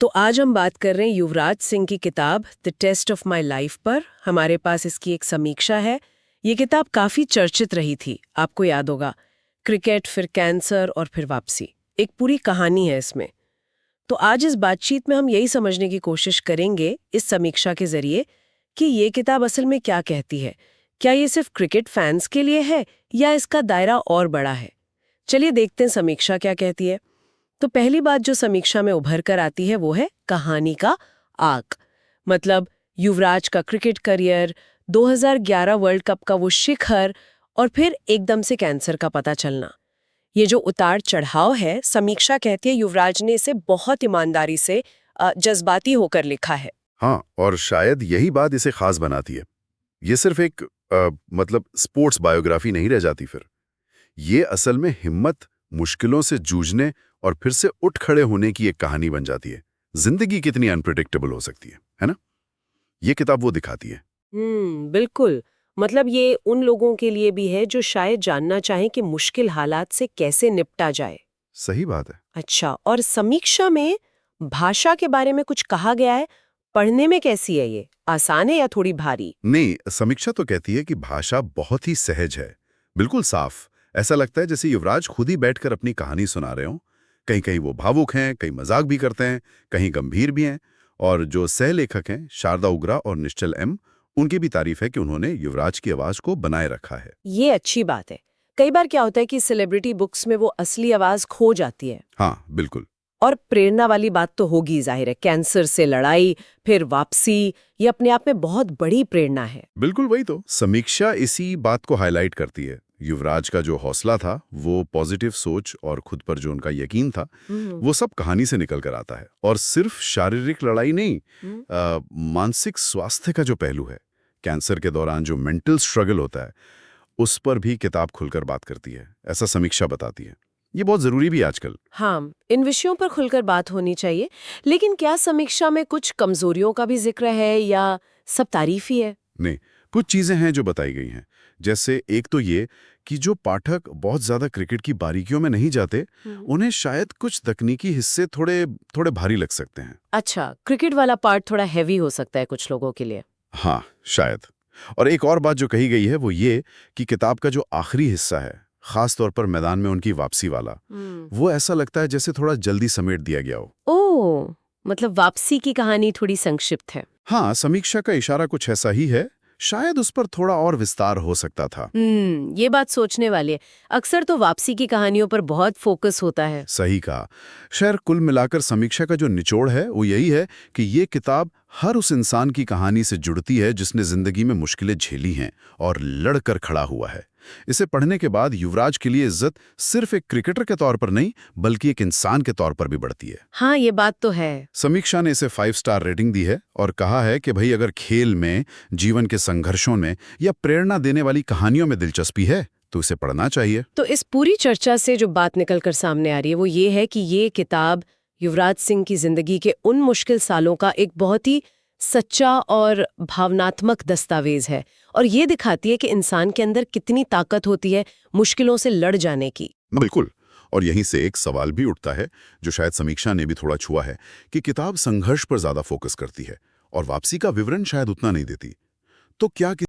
तो आज हम बात कर रहे हैं युवराज सिंह की किताब the test of my life पर। हमारे पास इसकी एक समीक्षा है। ये किताब काफ़ी चर्चित रही थी, आपको याद होगा। क्रिकेट, फिर कैंसर और फिर वापसी, एक पूरी कहानी है इसमें। तो आज इस बातचीत में हम यही समझने की कोशिश करेंगे इस समीक्षा के जरिए कि ये किताब असल में क्या कहती है। क्या ये सिर्फ क्रिकेट फैंस के लिए है या इसका दायरा और बड़ा है? चलिए देखते हैं समीक्षा क्या कहती है। तो पहली बात जो समीक्षा में उभर कर आती है वो है कहानी का आर्क। मतलब युवराज का क्रिकेट करियर, 2011 वर्ल्ड कप का वो शिखर और फिर एकदम से कैंसर का पता चलना। ये जो उतार चढ़ाव है, समीक्षा कहती है युवराज ने इसे बहुत ईमानदारी से जज्बाती होकर लिखा है। हाँ, और शायद यही बात इसे खास बनाती है। ये सिर्फ एक मतलब स्पोर्ट्स बायोग्राफी नहीं रह जाती फिर। ये असल में हिम्मत, मुश्किलों से जूझने और फिर से उठ खड़े होने की एक कहानी बन जाती है। जिंदगी कितनी अनप्रेडिक्टेबल हो सकती है ना? ये किताब वो दिखाती है। बिल्कुल। मतलब ये उन लोगों के लिए भी है जो शायद जानना चाहें कि मुश्किल हालात से कैसे निपटा जाए। सही बात है। अच्छा, और समीक्षा में भाषा के बारे में कुछ कहा गया है? पढ़ने में कैसी है ये? आसान है या थोड़ी भारी? नहीं, समीक्षा तो कहती है कि भाषा बहुत ही सहज है, बिल्कुल साफ। ऐसा लगता है जैसे युवराज खुद ही बैठकर अपनी कहानी सुना रहे हों। कहीं कहीं वो भावुक हैं, कहीं मजाक भी करते हैं, कहीं गंभीर भी हैं। और जो सह लेखक हैं, शारदा उग्रा और निश्चल एम, उनकी भी तारीफ है कि उन्होंने युवराज की आवाज को बनाए रखा है। ये अच्छी बात है। कई बार क्या होता है कि सेलिब्रिटी बुक्स में वो असली आवाज खो जाती है। हाँ, बिल्कुल। और प्रेरणा वाली बात तो होगी, जाहिर है। कैंसर से लड़ाई, फिर वापसी, ये अपने आप में बहुत बड़ी प्रेरणा है। बिल्कुल वही तो समीक्षा इसी बात को हाईलाइट करती है। युवराज का जो हौसला था, वो पॉजिटिव सोच और खुद पर जो उनका यकीन था, वो सब कहानी से निकल कर आता है। और सिर्फ शारीरिक लड़ाई नहीं, मानसिक स्वास्थ्य का जो पहलू है, कैंसर के दौरान जो मेंटल स्ट्रगल होता है, उस पर भी किताब खुलकर बात करती है, ऐसा समीक्षा बताती है। ये बहुत जरूरी भी आजकल। हाँ, इन विषयों पर खुलकर बात होनी चाहिए। लेकिन क्या समीक्षा में कुछ कमजोरियों का भी जिक्र है या सब तारीफ ही है? नहीं, कुछ चीजें हैं जो बताई गई हैं। जैसे एक तो ये कि जो पाठक बहुत ज्यादा क्रिकेट की बारीकियों में नहीं जाते, उन्हें शायद कुछ तकनीकी हिस्से थोड़े थोड़े भारी लग सकते हैं। अच्छा, क्रिकेट वाला पार्ट थोड़ा हैवी हो सकता है कुछ लोगों के लिए। हाँ, शायद। और एक और बात जो कही गई है वो ये कि किताब का जो आखिरी हिस्सा है, खास तौर पर मैदान में उनकी वापसी वाला, वो ऐसा लगता है जैसे थोड़ा जल्दी समेट दिया गया हो। ओह, मतलब वापसी की कहानी थोड़ी संक्षिप्त है। हाँ, समीक्षा का इशारा कुछ ऐसा ही है। शायद उस पर थोड़ा और विस्तार हो सकता था। ये बात सोचने वाली है। अक्सर तो वापसी की कहानियों पर बहुत फोकस होता है। सही कहा। शायद कुल मिलाकर समीक्षा का जो निचोड़ है वो यही है कि ये किताब हर उस इंसान की कहानी से जुड़ती है जिसने जिंदगी में मुश्किलें झेली हैं और लड़कर खड़ा हुआ है। इसे पढ़ने के बाद युवराज के लिए इज्जत सिर्फ एक क्रिकेटर के तौर पर नहीं, बल्कि एक इंसान के तौर पर भी बढ़ती है। हाँ, ये बात तो है। समीक्षा ने इसे 5 स्टार रेटिंग दी है और कहा है कि भाई अगर खेल में, जीवन के संघर्षों में या प्रेरणा देने वाली कहानियों में दिलचस्पी है तो इसे पढ़ना चाहिए। तो इस पूरी चर्चा से जो बात निकलकर सामने आ रही है वो ये है कि ये किताब युवराज सिंह की जिंदगी के उन मुश्किल सालों का एक बहुत ही सच्चा और भावनात्मक दस्तावेज है। और ये दिखाती है कि इंसान के अंदर कितनी ताकत होती है मुश्किलों से लड़ जाने की। बिल्कुल। और यहीं से एक सवाल भी उठता है जो शायद समीक्षा ने भी थोड़ा छुआ है कि किताब संघर्ष पर ज्यादा फोकस करती है और वापसी का विवरण शायद उतना नहीं देती। तो क्या